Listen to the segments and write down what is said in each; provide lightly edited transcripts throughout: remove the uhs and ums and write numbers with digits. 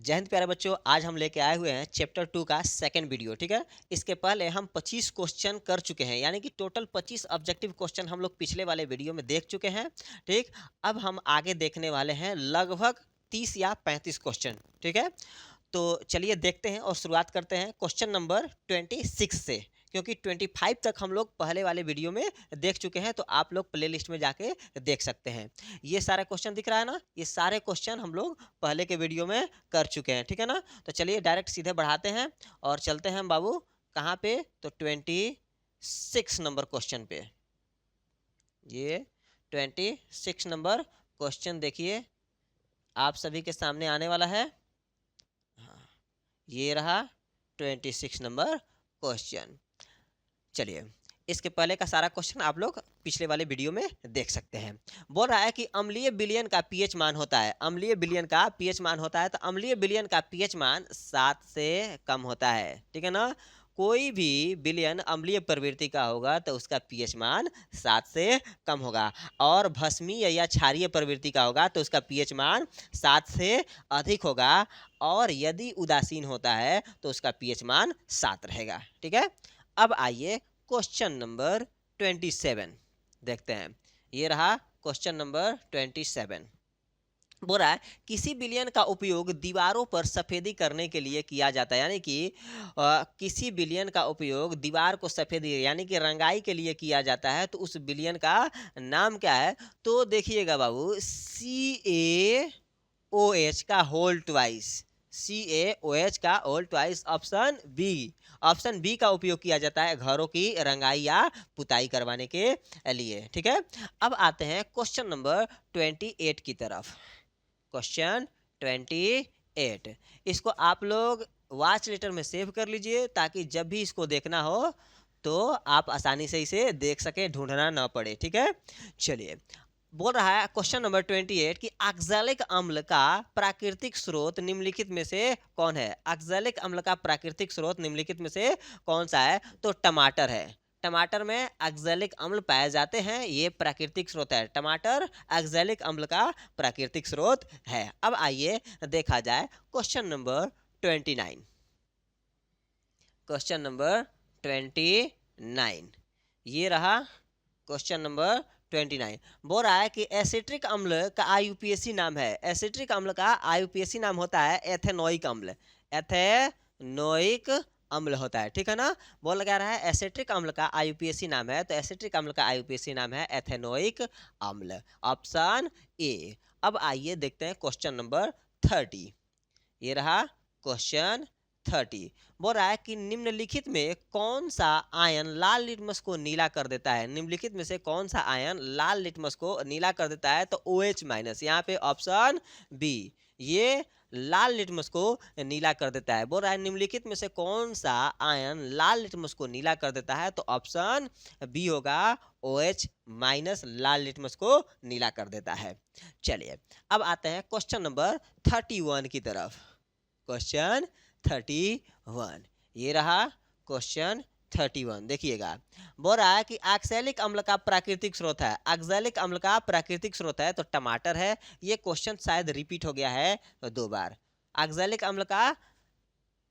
जय हिंद प्यारे बच्चों, आज हम लेके आए हुए हैं चैप्टर 2 का सेकंड वीडियो। ठीक है, इसके पहले हम 25 क्वेश्चन कर चुके हैं, यानी कि टोटल 25 ऑब्जेक्टिव क्वेश्चन हम लोग पिछले वाले वीडियो में देख चुके हैं। ठीक, अब हम आगे देखने वाले हैं लगभग 30 या 35 क्वेश्चन। ठीक है, तो चलिए देखते हैं और शुरुआत करते हैं क्वेश्चन नंबर 26 से, क्योंकि 25 तक हम लोग पहले वाले वीडियो में देख चुके हैं, तो आप लोग प्ले लिस्ट में जाके देख सकते हैं। ये सारा क्वेश्चन दिख रहा है ना, ये सारे क्वेश्चन हम लोग पहले के वीडियो में कर चुके हैं। ठीक है ना, तो चलिए डायरेक्ट सीधे बढ़ाते हैं और चलते हैं बाबू कहाँ पे, तो 26 नंबर क्वेश्चन पे। ये 26 नंबर क्वेश्चन देखिए आप सभी के सामने आने वाला है। ये रहा 26 नंबर क्वेश्चन। चलिए, इसके पहले का सारा क्वेश्चन आप लोग पिछले वाले वीडियो में देख सकते हैं। बोल रहा है कि अम्लीय विलयन का पीएच मान होता है, अम्लीय विलयन का पीएच मान होता है, तो अम्लीय विलयन का पीएच मान 7 से कम होता है। ठीक है ना, कोई भी विलयन अम्लीय प्रवृत्ति का होगा तो उसका पीएच मान 7 से कम होगा, और भस्मीय या क्षारीय प्रवृत्ति का होगा तो उसका पीएच मान 7 से अधिक होगा, और यदि उदासीन होता है तो उसका पीएच मान 7 रहेगा। ठीक है, अब आइए क्वेश्चन नंबर 27 देखते हैं। ये रहा क्वेश्चन नंबर 27। बोल रहा है किसी विलयन का उपयोग दीवारों पर सफेदी करने के लिए किया जाता है, यानी कि किसी विलयन का उपयोग दीवार को सफेदी यानी कि रंगाई के लिए किया जाता है, तो उस विलयन का नाम क्या है? तो देखिएगा बाबू, CaOH का होल ट्वाइस, CaOH का whole twice, option B, option B का उपयोग किया जाता है घरों की रंगाई या पुताई करवाने के लिए। ठीक है, अब आते हैं क्वेश्चन नंबर 28 की तरफ। क्वेश्चन 28, इसको आप लोग वॉच लेटर में सेव कर लीजिए, ताकि जब भी इसको देखना हो तो आप आसानी से इसे देख सके, ढूंढना ना पड़े। ठीक है, चलिए, बोल रहा है क्वेश्चन नंबर 28 कि ऑक्सैलिक अम्ल का प्राकृतिक स्रोत निम्नलिखित में से कौन है? ऑक्सैलिक अम्ल का प्राकृतिक स्रोत निम्नलिखित में से कौन सा है? तो टमाटर है। टमाटर में ऑक्सैलिक अम्ल पाए जाते हैं, ये प्राकृतिक स्रोत है। टमाटर ऑक्सैलिक अम्ल का प्राकृतिक स्रोत है। अब आइए देखा जाए क्वेश्चन नंबर 29। क्वेश्चन नंबर 29, ये रहा क्वेश्चन नंबर 29। बोल रहा है कि एसिट्रिक अम्ल का आईयूपीएसी नाम है, एसिट्रिक अम्ल का आईयूपीएसी नाम होता है एथेनोइक अम्ल, एथेनोइक अम्ल होता है। ठीक है ना, बोल लगा रहा है एसिट्रिक अम्ल का आईयूपीएसी नाम है, तो एसिट्रिक अम्ल का आईयूपीएसी नाम है एथेनोइक अम्ल, ऑप्शन ए। अब आइए देखते हैं क्वेश्चन नंबर 30। ये रहा क्वेश्चन 30। बोल रहा है कि निम्नलिखित में कौन सा आयन लाल लिटमस को नीला कर देता है? निम्नलिखित में से कौन सा आयन लाल लिटमस को नीला कर देता है? तो OH माइनस, यहाँ पे ऑप्शन बी, ये लाल लिटमस को नीला कर देता है। बोल रहा है निम्नलिखित में से कौन सा आयन लाल लिटमस को नीला कर देता है? तो ऑप्शन बी होगा, OH माइनस लाल लिटमस को नीला कर देता है। चलिए, अब आते हैं क्वेश्चन नंबर 31 की तरफ। क्वेश्चन 31, ये रहा क्वेश्चन 31, देखिएगा। बोल रहा है कि ऑक्सैलिक अम्ल का प्राकृतिक स्रोत है, ऑक्सैलिक अम्ल का प्राकृतिक स्रोत है तो टमाटर है। ये क्वेश्चन शायद रिपीट हो गया है 2 बार। ऑक्सैलिक अम्ल का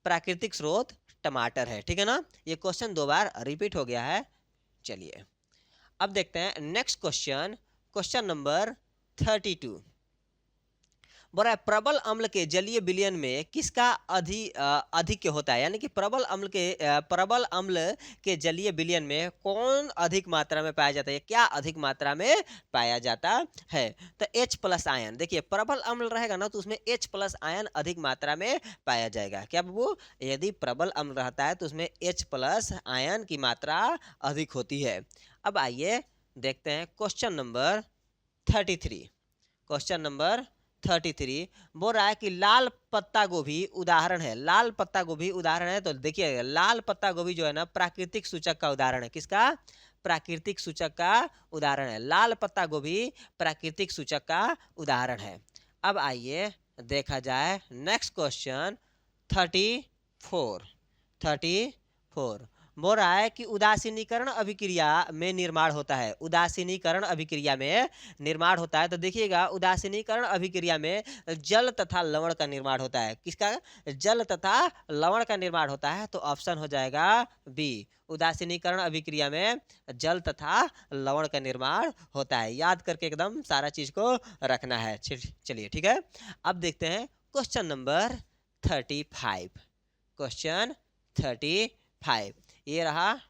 प्राकृतिक स्रोत टमाटर है। ठीक है ना, ये क्वेश्चन 2 बार रिपीट हो गया है। चलिए, अब देखते हैं नेक्स्ट क्वेश्चन, क्वेश्चन नंबर 32। बोल रहा है प्रबल अम्ल के जलीय विलयन में किसका अधिक होता है, यानी कि प्रबल अम्ल के जलीय विलयन में कौन अधिक मात्रा में पाया जाता है? क्या अधिक मात्रा में पाया जाता है? तो H+ आयन। देखिए, प्रबल अम्ल रहेगा ना तो उसमें H+ आयन अधिक मात्रा में पाया जाएगा। क्या बाबू? यदि प्रबल अम्ल रहता है तो उसमें H+ आयन की मात्रा अधिक होती है। अब आइए देखते हैं क्वेश्चन नंबर 33। क्वेश्चन नंबर 33 बोल रहा है कि लाल पत्ता गोभी उदाहरण है, लाल पत्ता गोभी उदाहरण है। तो देखिए, लाल पत्ता गोभी जो है ना प्राकृतिक सूचक का उदाहरण है। किसका? प्राकृतिक सूचक का उदाहरण है। लाल पत्ता गोभी प्राकृतिक सूचक का उदाहरण है। अब आइए देखा जाए नेक्स्ट क्वेश्चन 34। बोल रहा है कि उदासीनीकरण अभिक्रिया में निर्माण होता है, उदासीनीकरण अभिक्रिया में निर्माण होता है। तो देखिएगा उदासीनीकरण अभिक्रिया में जल तथा लवण का निर्माण होता है। किसका? जल तथा लवण का निर्माण होता है। तो ऑप्शन हो जाएगा बी, उदासीनीकरण अभिक्रिया में जल तथा लवण का निर्माण होता है। याद करके एकदम सारा चीज को रखना है। चलिए ठीक है, अब देखते हैं क्वेश्चन नंबर 35। क्वेश्चन 35 ये रहा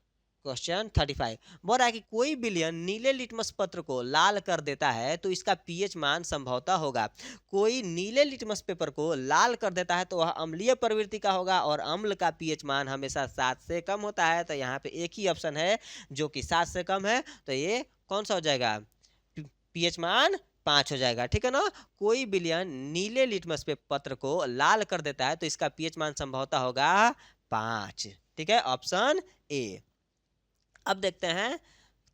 क्वेश्चन 35। बोल रहा है कि कोई विलयन नीले लिटमस पत्र को लाल कर देता है तो इसका पीएच मान संभवतः होगा। कोई नीले लिटमस पेपर को लाल कर देता है तो वह अम्लीय प्रवृत्ति का होगा और अम्ल का पीएच मान हमेशा 7 से कम होता है। तो यहाँ पे एक ही ऑप्शन है जो कि 7 से कम है। तो ये कौन सा हो जाएगा? पीएच मान 5 हो जाएगा। ठीक है ना। कोई विलयन नीले लिटमस पे पत्र को लाल कर देता है तो इसका पीएच मान संभवतः होगा 5। ठीक है, ऑप्शन ए। अब देखते हैं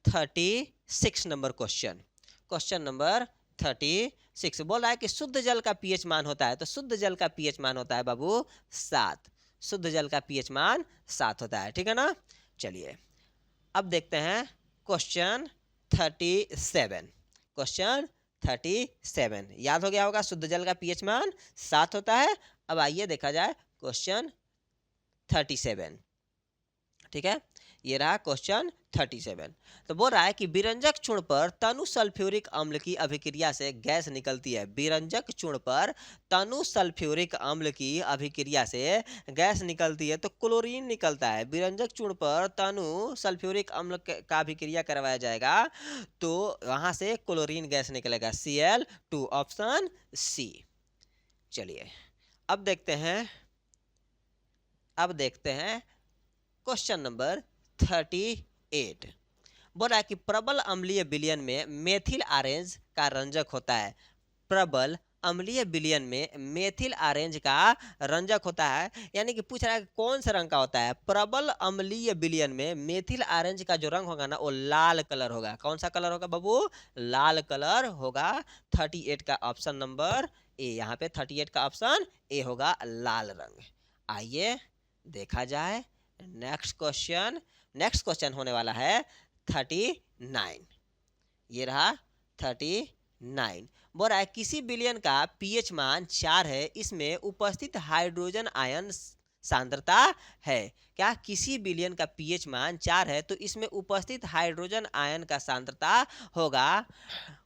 36 नंबर क्वेश्चन। क्वेश्चन नंबर 36 बोल रहा है कि शुद्ध जल का पीएच मान होता है। तो शुद्ध जल का पीएच मान होता है बाबू 7। शुद्ध जल का पीएच मान 7 होता है। ठीक है ना। चलिए अब देखते हैं क्वेश्चन 37। क्वेश्चन 37 याद हो गया होगा, शुद्ध जल का पीएच मान 7 होता है। अब आइए देखा जाए क्वेश्चन 37। ठीक है, ये रहा क्वेश्चन 37। तो बोल रहा है कि विरंजक चूर्ण पर तनु सल्फ्यूरिक अम्ल की अभिक्रिया से गैस निकलती है। विरंजक चूर्ण पर तनु सल्फ्यूरिक अम्ल की अभिक्रिया से गैस निकलती है तो क्लोरीन निकलता है। विरंजक चूर्ण पर तनु सल्फ्यूरिक अम्ल का अभिक्रिया करवाया जाएगा तो वहां से क्लोरीन गैस निकलेगा, Cl2, ऑप्शन सी। चलिए अब देखते हैं क्वेश्चन नंबर 38। बोल रहा है कि प्रबल अम्लीय विलयन में मेथिल ऑरेंज का रंजक होता है। प्रबल अम्लीय विलयन में मेथिल ऑरेंज का रंजक होता है, यानी कि पूछ रहा है कि कौन सा रंग का होता है। प्रबल अम्लीय विलयन में मेथिल ऑरेंज का जो रंग होगा ना वो लाल कलर होगा। कौन सा कलर होगा बाबू? लाल कलर होगा। 38 का ऑप्शन नंबर ए, यहाँ पे 38 का ऑप्शन ए होगा, लाल रंग। आइए देखा जाए नेक्स्ट क्वेश्चन होने वाला है 39। ये रहा 39। बोल रहा है किसी विलयन का पीएच मान 4 है, इसमें उपस्थित हाइड्रोजन आयन सांद्रता है। क्या? किसी विलयन का पीएच मान 4 है तो इसमें उपस्थित हाइड्रोजन आयन का सांद्रता होगा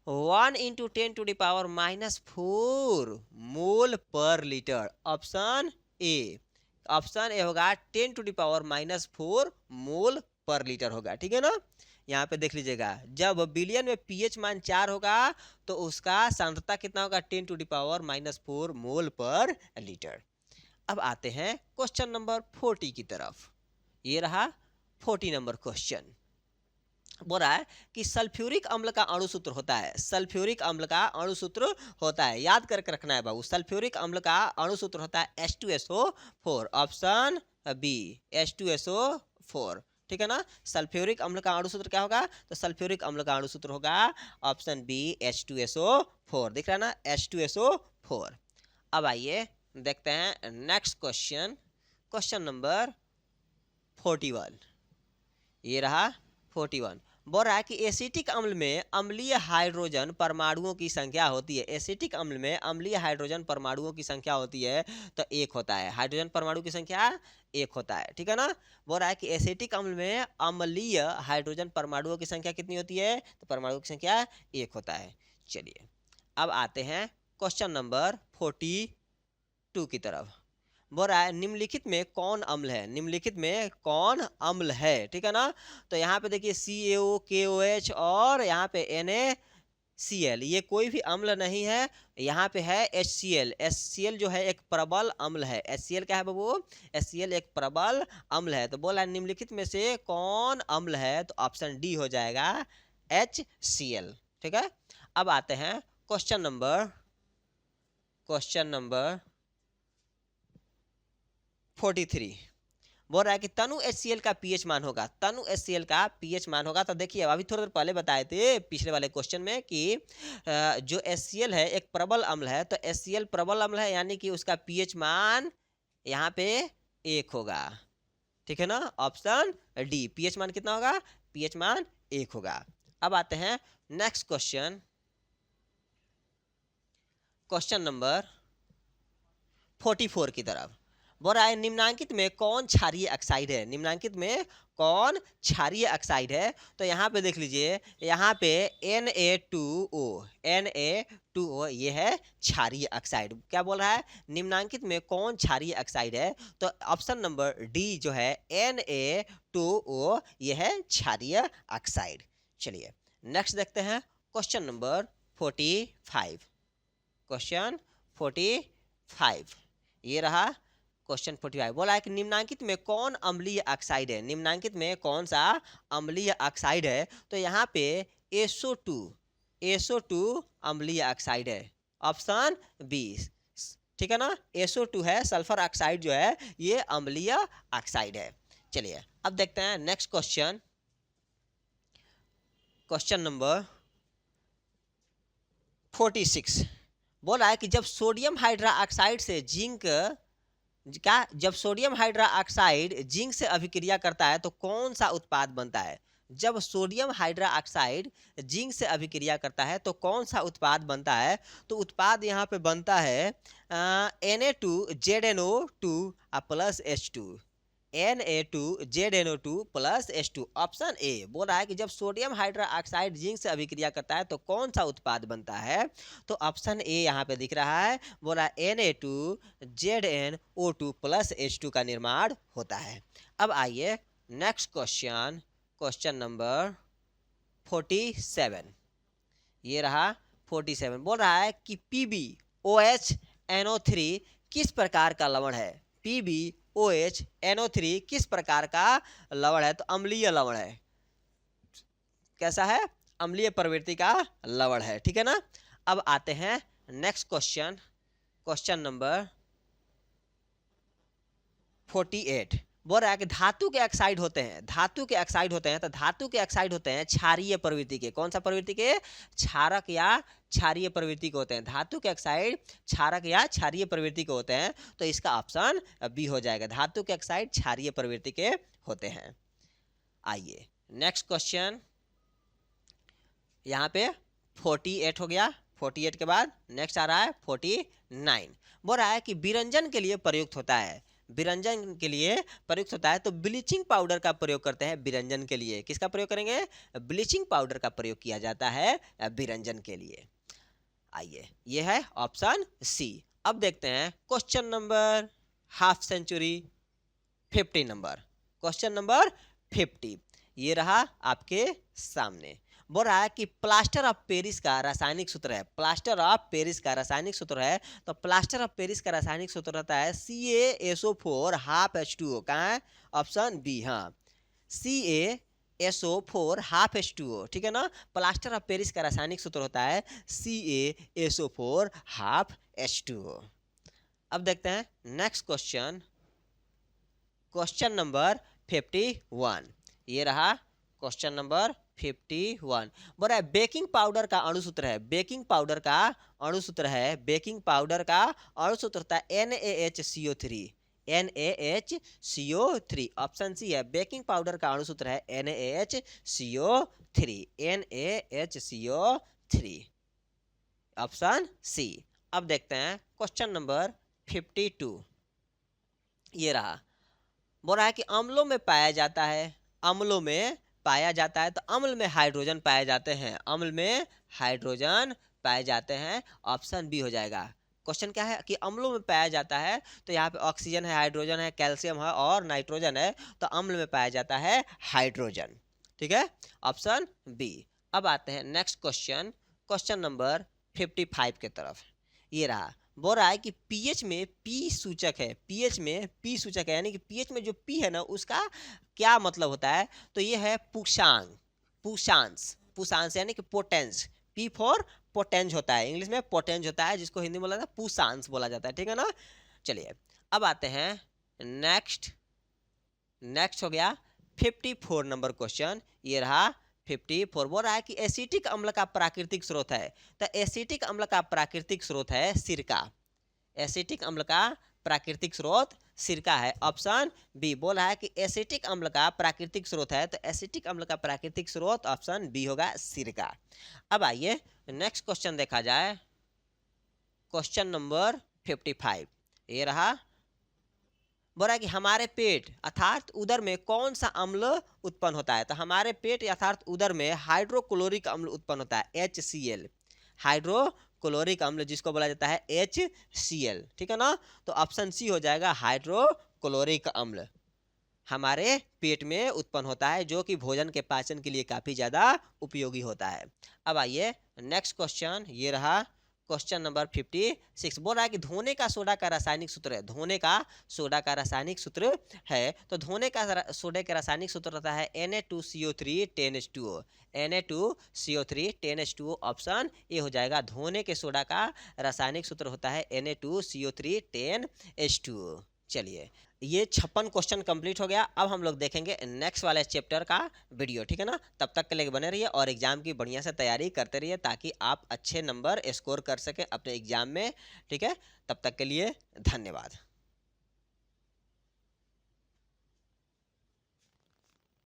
1 × 10⁻⁻4 मोल पर litre. Option A, option A होगा 10⁻⁻4 मोल पर लीटर होगा। ठीक है ना। यहाँ पे देख लीजिएगा, जब विलयन में पीएच मान 4 होगा तो उसका सांद्रता कितना होगा? 10⁻⁻4 मोल पर लीटर। अब आते हैं क्वेश्चन नंबर 40 की तरफ। ये रहा 40 नंबर क्वेश्चन। बोल रहा है कि सल्फ्यूरिक अम्ल का अणुसूत्र होता है। सल्फ्यूरिक अम्ल का अणुसूत्र होता है, याद करके रखना है बाबू। सल्फ्यूरिक अम्ल का अणुसूत्र होता है H2SO4, ऑप्शन बी, H2SO4। ठीक है ना। सल्फ्यूरिक अम्ल का अणुसूत्र क्या होगा? तो सल्फ्यूरिक अम्ल का अणुसूत्र होगा ऑप्शन बी, H2SO4। दिख रहा है ना, H2SO4। अब आइए देखते हैं नेक्स्ट क्वेश्चन, क्वेश्चन नंबर 41। ये रहा 41। बोल रहा है कि एसिटिक अम्ल में अम्लीय हाइड्रोजन परमाणुओं की संख्या होती है। एसिटिक अम्ल में अम्लीय हाइड्रोजन परमाणुओं की संख्या होती है तो 1 होता है। हाइड्रोजन परमाणु की संख्या 1 होता है। ठीक है ना। बोल रहा है कि एसिटिक अम्ल में अम्लीय हाइड्रोजन परमाणुओं की संख्या कितनी होती है? तो परमाणुओं की संख्या 1 होता है। चलिए अब आते हैं क्वेश्चन नंबर 42 की तरफ। बोल रहा है निम्नलिखित में कौन अम्ल है? निम्नलिखित में कौन अम्ल है? ठीक है ना। तो यहाँ पे देखिए CaO, KOH और यहाँ पे NaCl, ये कोई भी अम्ल नहीं है। यहाँ पे है HCl। HCl जो है एक प्रबल अम्ल है। HCl क्या है बाबू? HCl एक प्रबल अम्ल है। तो बोला निम्नलिखित में से कौन अम्ल है? तो ऑप्शन डी हो जाएगा, HCl। ठीक है। अब आते हैं क्वेश्चन नंबर 43। बोल रहा है कि तनु HCl का पीएच मान होगा। तनु HCl का पीएच मान होगा। तो देखिए अभी थोड़ी देर पहले बताए थे पिछले वाले क्वेश्चन में कि जो HCl है एक प्रबल अम्ल है। तो HCl प्रबल अम्ल है, यानी कि उसका पीएच मान यहाँ पे 1 होगा। ठीक है ना, ऑप्शन डी। पीएच मान कितना होगा, पीएच मान 1 होगा। अब आते हैं नेक्स्ट क्वेश्चन, क्वेश्चन नंबर 44 की तरफ। बोल रहा है निम्नांकित में कौन क्षारीय ऑक्साइड है, निम्नांकित में कौन क्षारीय ऑक्साइड है। तो यहाँ पे देख लीजिए, यहाँ पे Na2O, Na2O ये है क्षारीय ऑक्साइड। क्या बोल रहा है, निम्नांकित में कौन क्षारीय ऑक्साइड है। तो ऑप्शन नंबर डी जो है Na2O ये है क्षारीय ऑक्साइड। चलिए नेक्स्ट देखते हैं क्वेश्चन नंबर 45। क्वेश्चन 45 ये रहा क्वेश्चन 45। बोला है कि निम्नांकित में कौन अम्लीय ऑक्साइड है, निम्नांकित में कौन सा अम्लीय ऑक्साइड है। तो यहाँ पे SO2 अम्लीय ऑक्साइड है, ऑप्शन बी। ठीक है ना, SO2 है, सल्फर ऑक्साइड जो है ये अम्लीय ऑक्साइड है। चलिए अब देखते हैं नेक्स्ट क्वेश्चन, क्वेश्चन नंबर 46। बोला है कि जब सोडियम हाइड्रोक्साइड से जिंक क्या, जब सोडियम हाइड्रोक्साइड जिंक से अभिक्रिया करता है तो कौन सा उत्पाद बनता है। जब सोडियम हाइड्रोक्साइड जिंक से अभिक्रिया करता है तो कौन सा उत्पाद बनता है। तो उत्पाद यहाँ पे बनता है Na2ZNO2 plus H2, Na2ZNO2 plus H2, option A. बोल रहा है कि जब सोडियम हाइड्रोक्साइड जिंक से अभिक्रिया करता है तो कौन सा उत्पाद बनता है। तो ऑप्शन ए यहाँ पे दिख रहा है, बोला Na2ZNO2 प्लस H2 का निर्माण होता है। अब आइए नेक्स्ट क्वेश्चन, क्वेश्चन नंबर 47 ये रहा 47। बोल रहा है कि PbOHNO3 किस प्रकार का लवण है, PbOHNO3 किस प्रकार का लवण है। तो अम्लीय लवण है, कैसा है, अम्लीय प्रवृत्ति का लवण है। ठीक है ना। अब आते हैं नेक्स्ट क्वेश्चन, क्वेश्चन नंबर 48। बोल रहा है कि धातु के ऑक्साइड होते हैं, धातु के ऑक्साइड होते हैं। तो धातु के ऑक्साइड होते हैं क्षारीय प्रवृत्ति के, कौन सा प्रवृत्ति के, क्षारक या क्षारीय प्रवृत्ति के होते हैं। धातु के ऑक्साइड क्षारक या क्षारीय प्रवृत्ति के होते हैं। तो इसका ऑप्शन बी हो जाएगा, धातु के ऑक्साइड क्षारीय प्रवृत्ति के होते हैं। आइए नेक्स्ट क्वेश्चन, यहाँ पे 48 हो गया। 48 के बाद नेक्स्ट आ रहा है 49। बोल रहा है कि विरंजन के लिए प्रयुक्त होता है, विरंजन के लिए प्रयुक्त होता है। तो ब्लीचिंग पाउडर का प्रयोग करते हैं विरंजन के लिए, किसका प्रयोग करेंगे, ब्लीचिंग पाउडर का प्रयोग किया जाता है विरंजन के लिए। आइए ये है ऑप्शन सी। अब देखते हैं question number half century 50 number, question number 50 ये रहा आपके सामने। बोल रहा है कि प्लास्टर ऑफ पेरिस का रासायनिक सूत्र है, प्लास्टर ऑफ पेरिस का रासायनिक सूत्र है। तो प्लास्टर ऑफ पेरिस का रासायनिक सूत्र होता है CaSO4 हाफ H2O, कहाँ है, ऑप्शन बी। हाँ, CaSO4 हाफ H2O, ठीक है ना। प्लास्टर ऑफ पेरिस का रासायनिक सूत्र होता है CaSO4 हाफ H2O। अब देखते हैं नेक्स्ट क्वेश्चन, क्वेश्चन नंबर 51 ये रहा क्वेश्चन नंबर 51। बोल रहा है बेकिंग पाउडर का अणुसूत्र है, बेकिंग पाउडर का अणुसूत्र है, बेकिंग पाउडर का अणुसूत्र होता है NaHCO3, NaHCO3, ऑप्शन सी है। बेकिंग पाउडर का अणुसूत्र है NaHCO3, NaHCO3, ऑप्शन सी। अब देखते हैं क्वेश्चन नंबर 52 ये रहा। बोल रहा है कि अम्लों में पाया जाता है, अम्लों में पाया जाता है। तो अम्ल में हाइड्रोजन पाए जाते हैं, अम्ल में हाइड्रोजन पाए जाते हैं, ऑप्शन बी हो जाएगा। क्वेश्चन क्या है कि अम्लों में पाया जाता है। तो यहाँ पे ऑक्सीजन है, हाइड्रोजन है, कैल्शियम है और नाइट्रोजन है। तो अम्ल में पाया जाता है हाइड्रोजन, ठीक है, ऑप्शन बी। अब आते हैं नेक्स्ट क्वेश्चन, क्वेश्चन नंबर 55 के तरफ। ये रहा, बोल रहा है कि पीएच में पी सूचक है, पीएच में पी सूचक है, यानी कि पीएच में जो पी है ना उसका क्या मतलब होता है। तो ये है पुषांग, पुषांश, पुषांश यानी कि पोटेंस, पी फॉर पोटेंज होता है, इंग्लिश में पोटेंज होता है, जिसको हिंदी में बोला जाता है पुषांश बोला जाता है, ठीक है ना। चलिए अब आते हैं नेक्स्ट, नेक्स्ट हो गया 54 नंबर क्वेश्चन। ये रहा 54। बोल रहा है कि एसिटिक अम्ल का प्राकृतिक स्रोत है। तो एसिटिक अम्ल का प्राकृतिक स्रोत है सिरका, एसिटिक अम्ल का प्राकृतिक स्रोत सिरका है। ऑप्शन बी बोला है कि एसिटिक अम्ल का प्राकृतिक स्रोत है, तो एसिटिक अम्ल का प्राकृतिक स्रोत ऑप्शन बी होगा सिरका। अब आइए नेक्स्ट क्वेश्चन देखा जाए, क्वेश्चन नंबर 55। ये रहा, बोला है कि हमारे पेट अर्थात उदर में कौन सा अम्ल उत्पन्न होता है। तो हमारे पेट अर्थात उदर में हाइड्रोक्लोरिक अम्ल उत्पन्न होता है, HCl। हाइड्रोक्लोरिक अम्ल जिसको बोला जाता है HCl, ठीक है ना। तो ऑप्शन सी हो जाएगा, हाइड्रोक्लोरिक अम्ल हमारे पेट में उत्पन्न होता है, जो कि भोजन के पाचन के लिए काफी ज्यादा उपयोगी होता है। अब आइए नेक्स्ट क्वेश्चन, ये रहा क्वेश्चन नंबर 56। बोल रहा है कि धोने का सोडा का रासायनिक सूत्र है, धोने का सोडा का रासायनिक सूत्र है। तो धोने का सोडे का रासायनिक सूत्र रहता है Na2CO3 10H2O, Na2CO3 10H2O। Option A हो जाएगा, धोने के सोडा का रासायनिक सूत्र होता है Na2CO3 10H2O। चलिए, ये 56 क्वेश्चन कंप्लीट हो गया। अब हम लोग देखेंगे नेक्स्ट वाले चैप्टर का वीडियो, ठीक है ना। तब तक के लिए बने रहिए और एग्जाम की बढ़िया से तैयारी करते रहिए, ताकि आप अच्छे नंबर स्कोर कर सकें अपने एग्जाम में, ठीक है। तब तक के लिए धन्यवाद।